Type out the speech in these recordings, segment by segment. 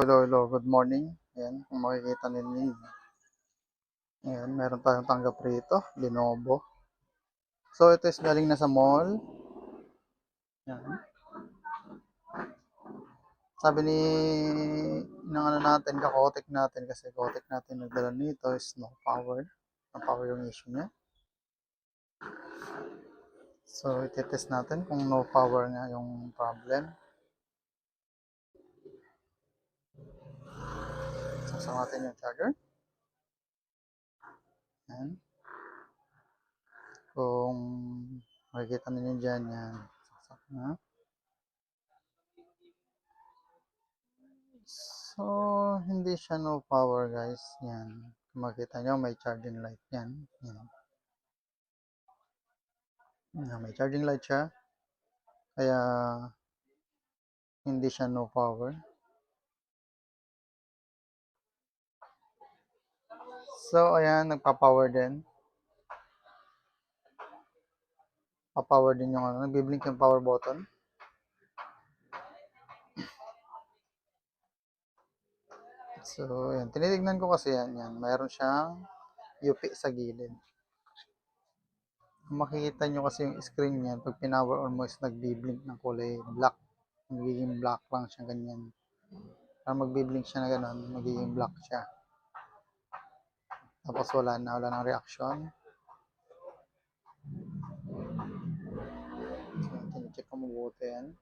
Hello, good morning. Ayan, kung makikita ninyo, ayan, meron tayong tanggap rito, Lenovo. So, ito is galing na sa mall. Ayan. Sabi ng ano natin, kakotek natin, kasi kotek natin nagdala nito is no power. No power yung issue niya. So, ititest natin kung no power nga yung problem. Sasama natin yung charger. Ayan. Kung makikita ninyo dyan, yan. Saksak na. So, hindi siya no power guys. Yan. Kung makita nyo, may charging light yan. Yan. Yan. May charging light siya. Kaya, hindi siya no power. So, ayan, nagpa-power din. Pa-power din yung ano, nagbiblink yung power button. So, ayan, tinitignan ko kasi yan. Mayroon siyang UP sa gilid. Kung makikita nyo kasi yung screen niya, pag pinower on mo is nagbiblink ng kulay black. Magiging black lang siya ganyan. Para magbiblink siya na gano'n, magiging black siya. Tapos wala ng reaction. So, tinicheck ko mabuti yan.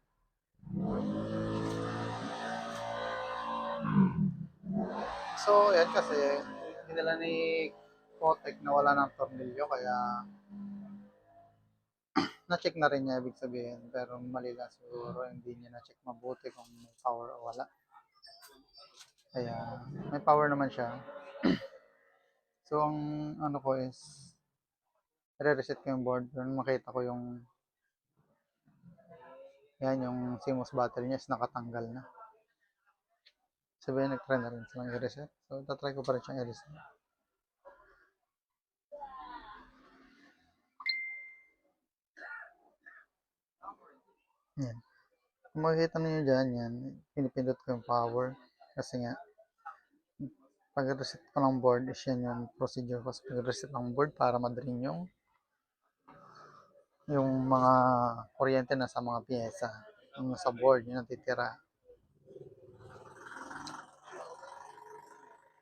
So, yan kasi, dinala ni Kotek na wala ng tornilyo, kaya na-check na rin niya, ibig sabihin. Pero mali lang siguro, hindi niya na-check mabuti kung may power o wala. Kaya, may power naman siya. So, ang ano ko is, re-reset ko yung board. Doon makita ko yung, yan, yung CMOS battery niya is nakatanggal na. Sabihin, nag-try na rin silang i-reset. So, tatry ko pa rin siyang i-reset. Yan. Kung makikita niyo dyan, yan, pinipindot ko yung power. Kasi nga, pag-reset ko ng board is yan yung procedure ko sa pag-reset ng board para ma-drain yung mga kuryente na sa mga pyesa. Yung sa board, yung natitira.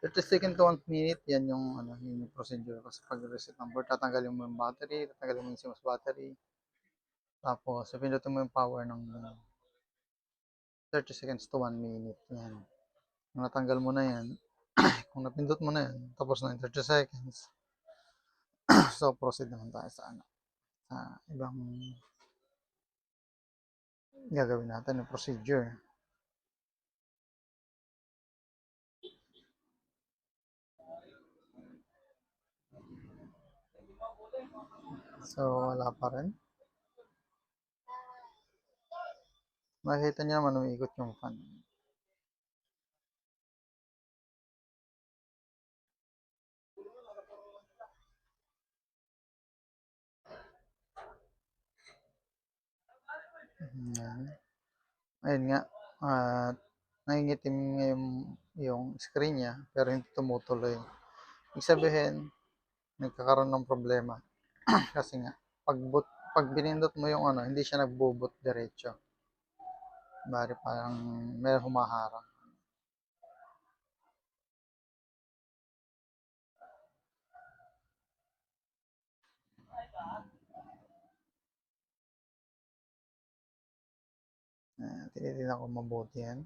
30 second to 1 minute, yan yung, ano, yung procedure ko sa pag-reset ng board. Tatanggalin mo yung battery, tatanggalin mo yung CMOS battery. Tapos, pindutin mo yung power ng 30 seconds to 1 minute. Yan. Kung natanggal mo na yan, kung napindot mo na yan, tapos na yung 30 seconds, so proceed naman tayo sa ano, sa ibang gagawin natin yung procedure. So, wala pa rin. Makikita niyo naman umiikot yung fan. Yan. Ayun nga, at nangingitim nga yung screen niya, pero hindi tumutuloy. Ibig sabihin, nagkakaroon ng problema. Kasi nga, pag binindot mo yung ano, hindi siya nagbo-boot diretso. Bari parang may humaharang. Tinitingnan ko mabuti yan.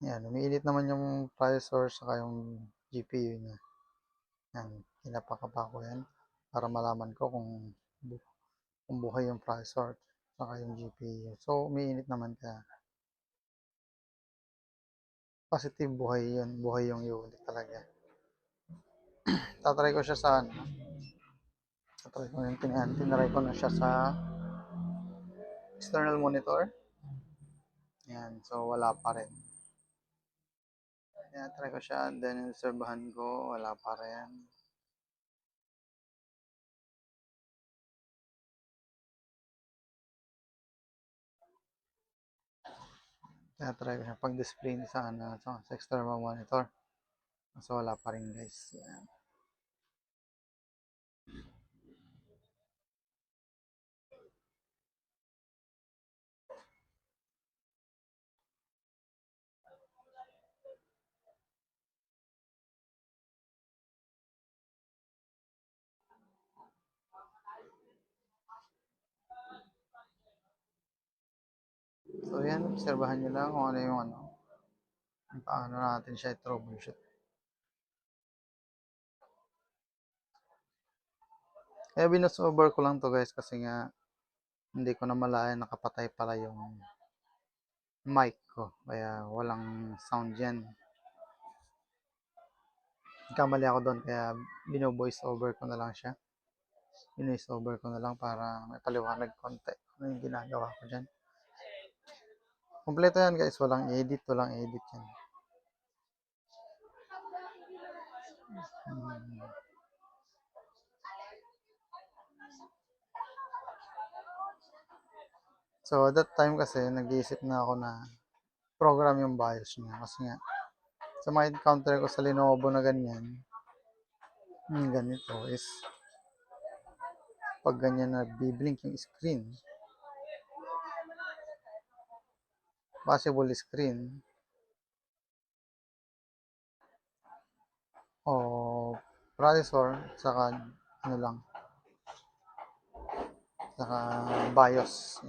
Yan, umiinit naman yung processor saka yung GPU niya. Yan, pinapakapa ko yan para malaman ko kung buhay yung processor saka yung GPU. So, umiinit naman kaya positive buhay yun. Buhay yung unit talaga. Tatry ko siya sa ano. Tatry ko yung tinry ko na siya sa external monitor. Ayan, so wala pa rin. Tina-try ko siya, then inserbahan ko, wala pa rin. Tina-try ko siya pag-display sa sa external monitor. So wala pa rin guys. Ayan. So yan, obserbahan nyo lang kung ano yung paano natin siya i-troubleshoot. Kaya binus over ko lang to guys kasi nga hindi ko na malayan nakapatay pala yung mic ko. Kaya walang sound yan. Kamali ako doon kaya bino-voice over ko na lang siya. Bino-voice over ko na lang para may paliwanag konti ano yung ginagawa ko dyan. Kompleto yan guys, walang edit yan. So that time kasi nag-iisip na ako na program yung BIOS niya kasi nga sa mga encounter ko sa Lenovo na ganyan, ganito is pag ganyan na biblink yung screen, possible screen o processor saka ano lang saka BIOS.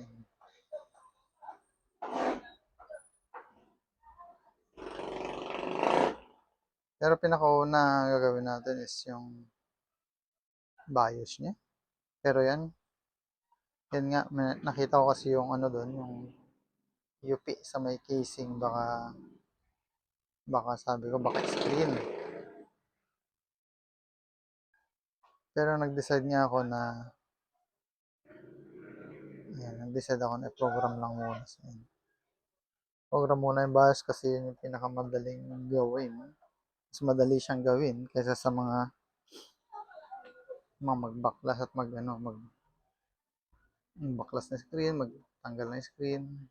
Pero pinakauna gagawin natin is yung BIOS niya. Pero yan nga nakita ko kasi yung ano doon, yung UP sa may casing, baka sabi ko baka screen. Pero nag-decide nga ako na nag-decide ako na i-program lang muna. Program muna yung BIOS kasi yun yung pinakamadaling gawin. Mas madali siyang gawin kaysa sa mga magbaklas at magbaklas na screen, magtanggal na screen,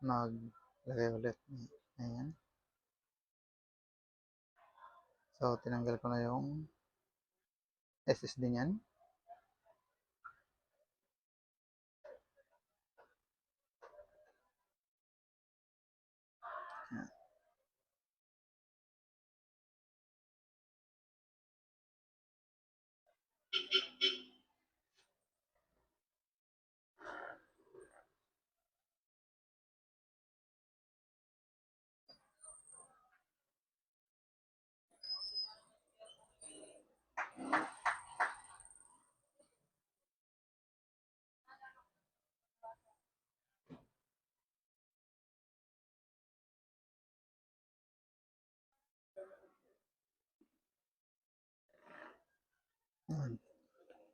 maglagay ulit. Ayan. So, tinanggal ko na yung SSD niyan. Ayan.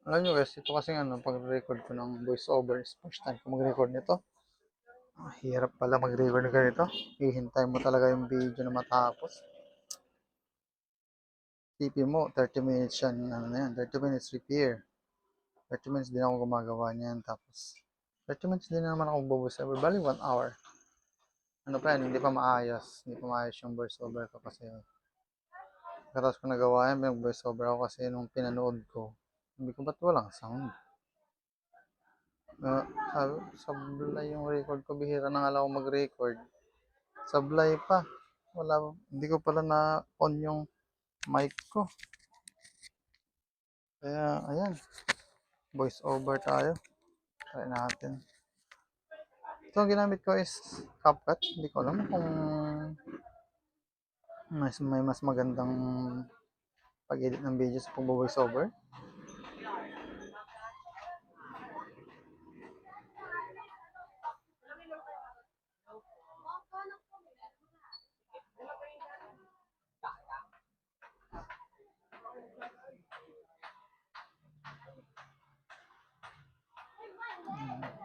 Alam nyo guys, ito kasi pag-record ko ng voice over, first time ko mag-record nito. Hirap pala mag-record ganito. Hihintay mo talaga yung video na matapos. Tipin mo, 30 minutes yan, 30 minutes repair. 30 minutes din ako gumagawa niyan, tapos 30 minutes din naman ako voice over, bali 1 hour. Ano pa yan, hindi pa maayos yung voice over ko kasi katapos ko nagawa yan, may voice over ako kasi nung pinanood ko, sabi ko ba't walang sound? Sablay yung record ko, bihira na nga lang ako mag-record. Sablay pa. Hindi ko pala na on yung mic ko. Kaya, ayan. Voice over tayo. Try natin. Ito ang ginamit ko is CapCut. Hindi ko alam kung may mas magandang pag-edit ng video sa pag-voice over.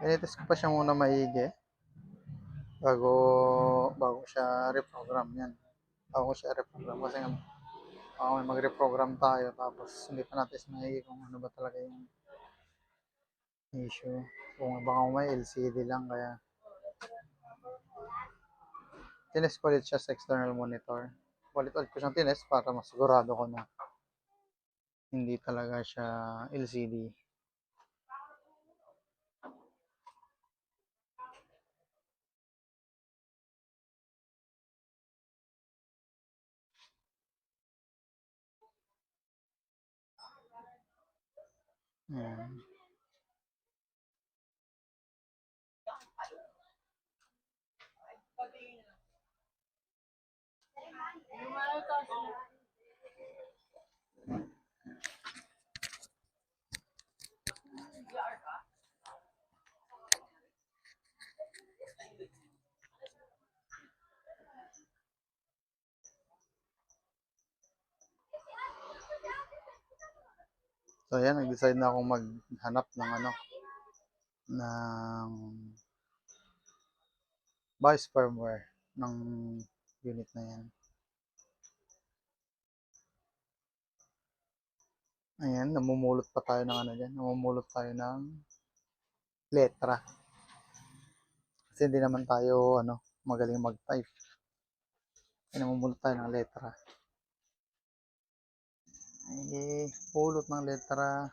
Pinitis ko pa siya muna maigi. bago bago siya reprogram 'yan. Bago siya reprogram kasi nga baka may magre-program tayo tapos hindi pa natin maigi kung ano ba talaga yung issue. Kung baka may LCD lang kaya tinest ko ulit siya sa external monitor. Ulit-ulit ko siyang tinest para masigurado ko na hindi talaga siya LCD. Ayan. So ayan, nag-decide na akong maghanap ng ano, ng BIOS firmware ng unit na yan. Ayan, namumulot pa tayo ng ano dyan, namumulot tayo ng letra. Kasi hindi naman tayo ano, magaling mag-type. Namumulot tayo ng letra. Ay, pulot ng letra.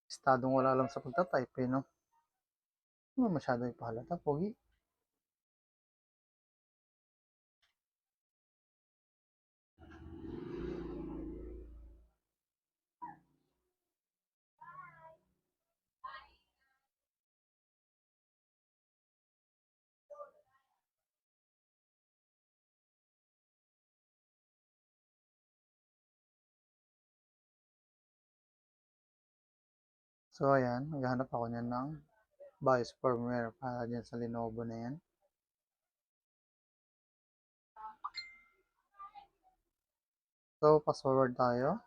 Estadong wala lang sa pagta-type eh, no? Ano masyado ipahalata, pogi. So ayan, maghahanap ako niyan ng BIOS firmware para dyan sa Lenovo na yan. So, fast forward tayo.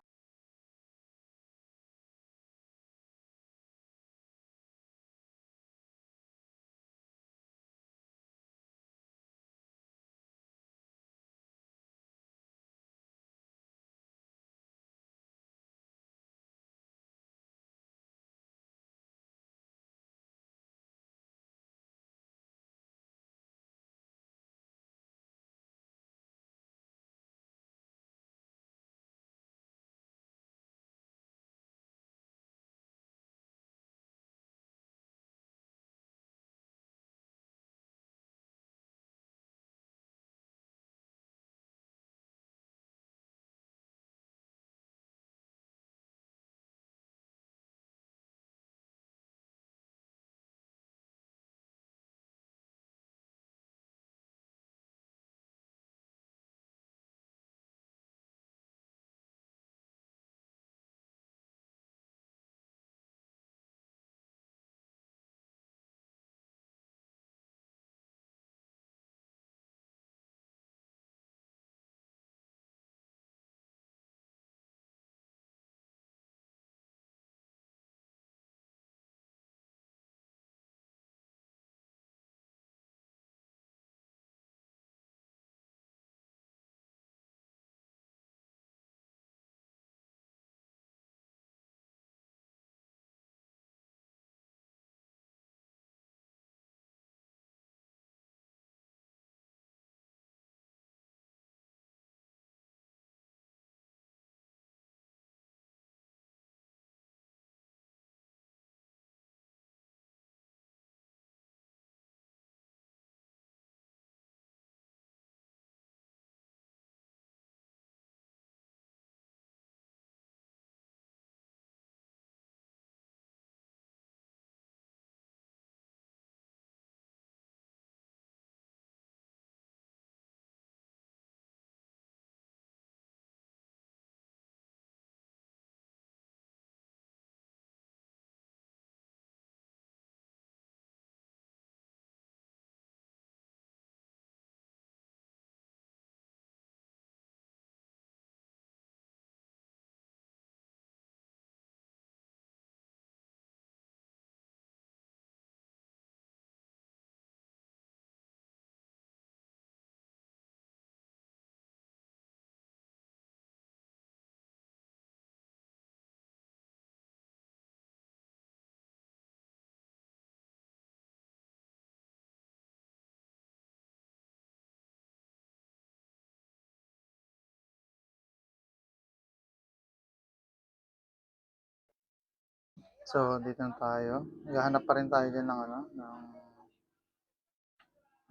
So, dito na tayo. Naghahanap pa rin tayo diyan ng ano,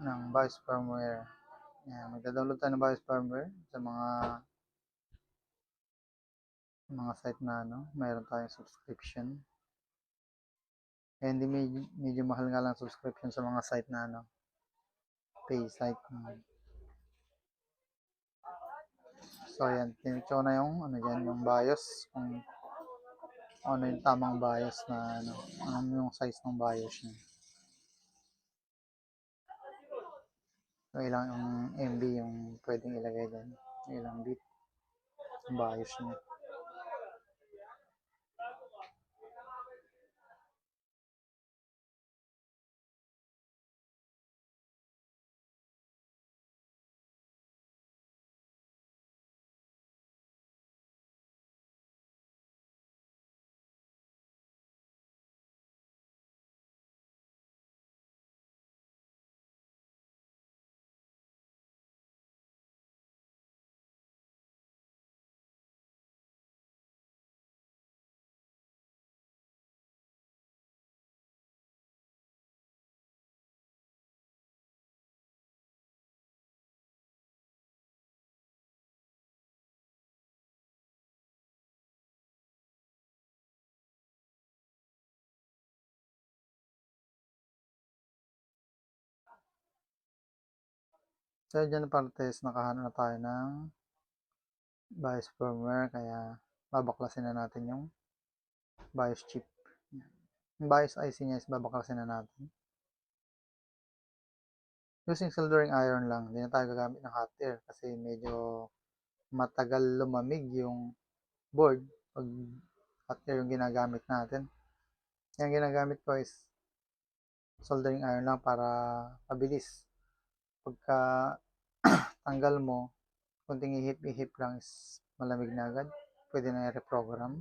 ng BIOS firmware. Yan, magda-download tayo ng BIOS firmware sa mga site na ano, mayroon tayong subscription. Eh, hindi medyo mahal nga lang subscription sa mga site na ano, pay site. So, ayan, tinitso ko na yung ano dyan, yung BIOS, kung ano yung tamang BIOS na ano, ano yung size ng BIOS niya. So, ilang yung MB yung pwedeng ilagay dyan, ilang bit yung BIOS niya. So, dyan parte is nakahanap na tayo ng BIOS firmware, kaya babaklasin na natin yung BIOS chip. Yung BIOS IC niya is babaklasin na natin. Using soldering iron lang, hindi na tayo gagamit ng hot air kasi medyo matagal lumamig yung board pag hot air yung ginagamit natin. Yung ginagamit ko is soldering iron lang para mabilis. Pagka tanggal mo, kunting ihip-ihip lang is malamig na agad. Pwede na i-reprogram.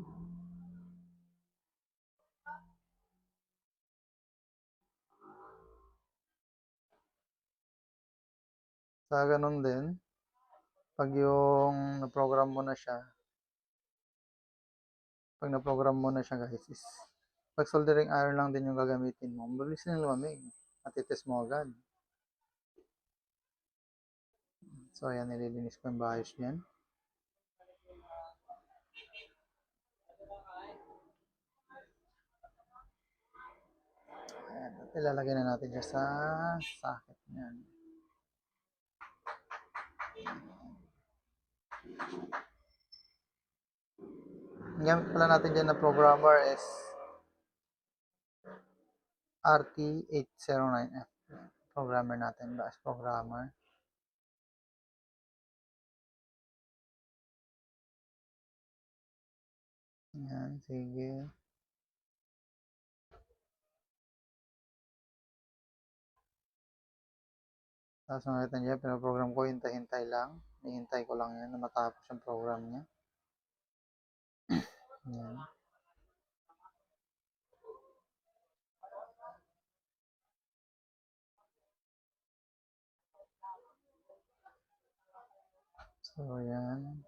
Sa ganun din, pag yung na-program mo na siya, pag na-program mo na siya guys, is pag soldering iron lang din yung gagamitin mo, mabilis na lumamig. Matitis mo agad. So ayan, nililinis ko yung BIOS niyan. Ayan, at ilalagay na natin siya sa socket niyan. Ang gamit pala natin dyan na programmer is RT809F. Programmer natin, BIOS programmer. Ayan, sige. Tapos makita niya, pinaprogram ko, hintay-hintay lang. Hihintay ko lang yan na matapos yung program niya. Ayan. So, ayan.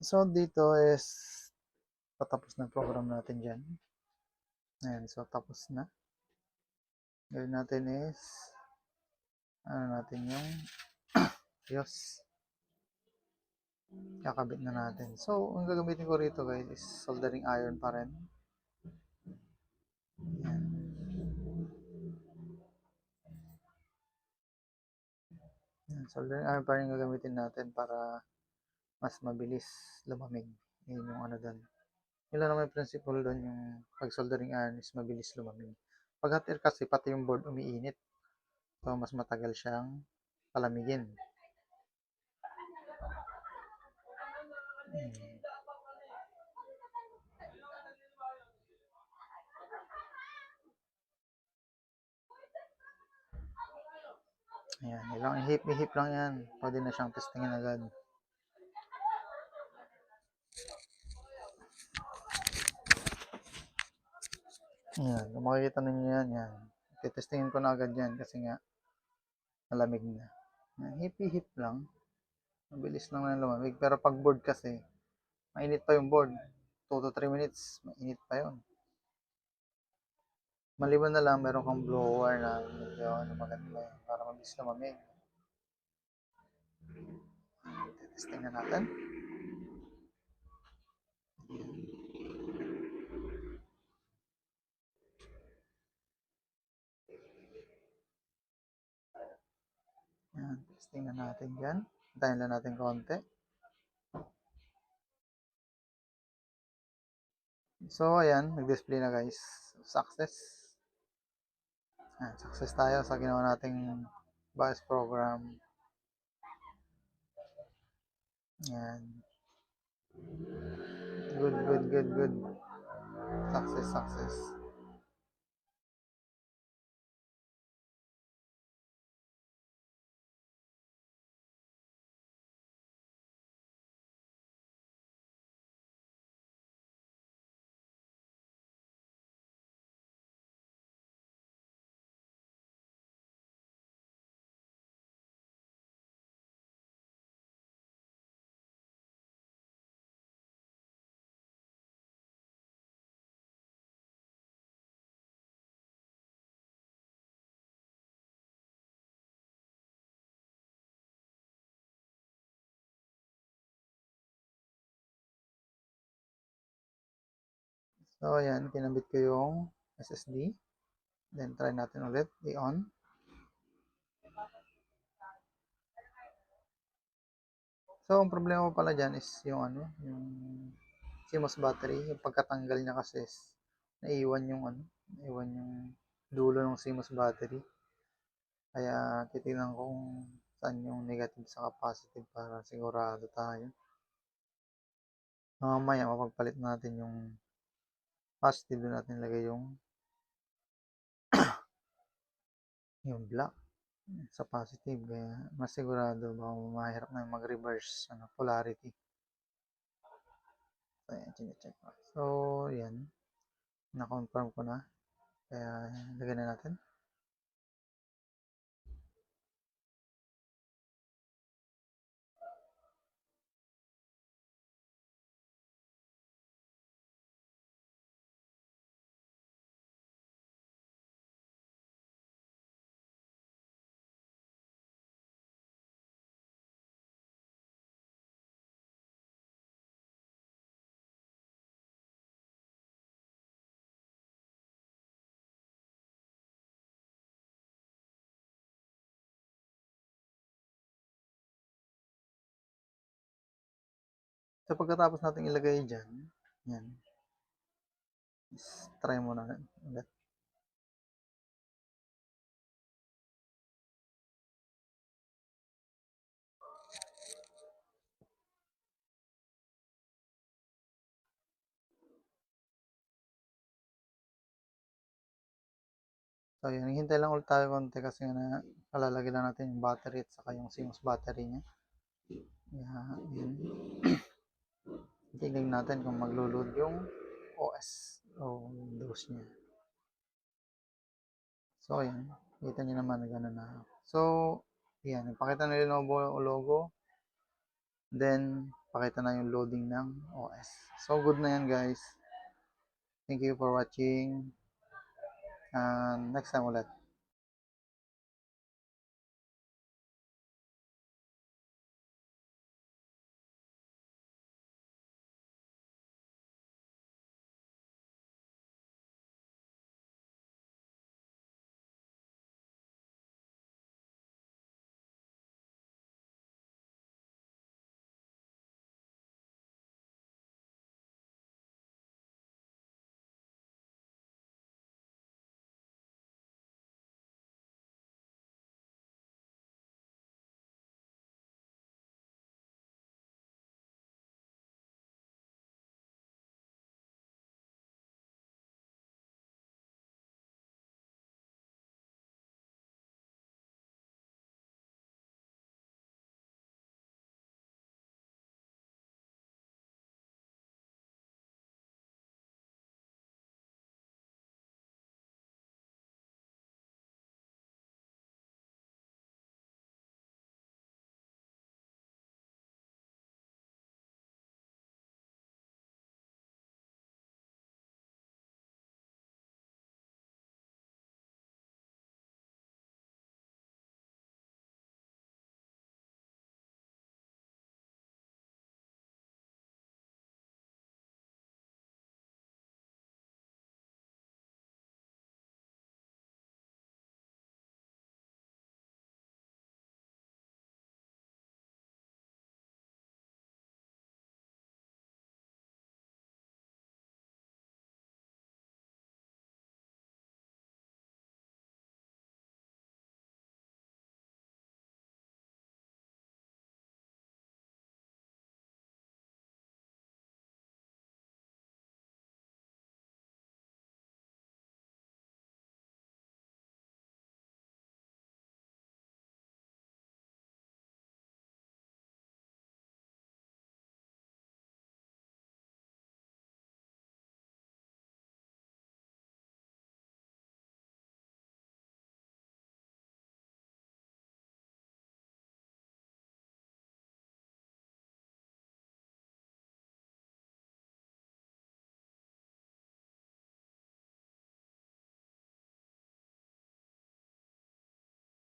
So, dito is patapos na program natin dyan. Ayan, so tapos na. Gawin natin is, ano natin yung fuse. Kakabit na natin. So, ang gagamitin ko rito guys is soldering iron pa rin. Ayan. Ayan, soldering iron pa rin gagamitin natin para mas mabilis lumamig. Yun yung ano doon. Yun lang naman yung principle doon, yung pag soldering iron is mabilis lumamig. Pag hot air kasi pati yung board umiinit. So, mas matagal siyang palamigin. Ayan, ilang ihip lang yan. Pwede na siyang testingin agad. Ayan, kung makikita ninyo yan, yan. Titestingin ko na agad yan kasi nga malamig na. Hip lang. Mabilis lang na lumamig. Pero pag board kasi, mainit pa yung board. 2 to 3 minutes, mainit pa yon. Maliban na lang, meron kang blower na medyo maganda para mabilis lumamig. Testing na natin. Ayan, testing na natin dyan. Hintayin lang natin konti. So, ayan, nag-display na guys. Success. Ayan, success tayo sa ginawa nating BIOS program. Ayan. Good. Success. So, ayan, kinabit ko yung SSD. Then, try natin ulit. I-on. So, ang problema ko pala dyan is yung ano, yung CMOS battery. Yung pagkatanggal niya kasi is naiwan yung dulo ng CMOS battery. Kaya, titignan kung saan yung negative sa positive para sigurado tayo. Mamaya, mapagpalit natin yung positive, doon natin lagay yung black sa positive, kaya mas sigurado baka mahirap na mag-reverse polarity. So, ayan, chinecheck ko. So, yan. Na-confirm ko na. Kaya, lagyan na natin. So, pagkatapos natin ilagay dyan, yan. Try muna ulit. So, yan. Hintay lang ulit tayo konti kasi na palalagay lang natin yung battery at saka yung CMOS battery niya. Yan. Tingnan natin kung maglo-load yung OS o Windows niya. So, ayan. Kita niyo naman na gano'n na. So, yan. Ipakita na Lenovo logo. Then, pakita na yung loading ng OS. So, good na yan guys. Thank you for watching. And next time ulit.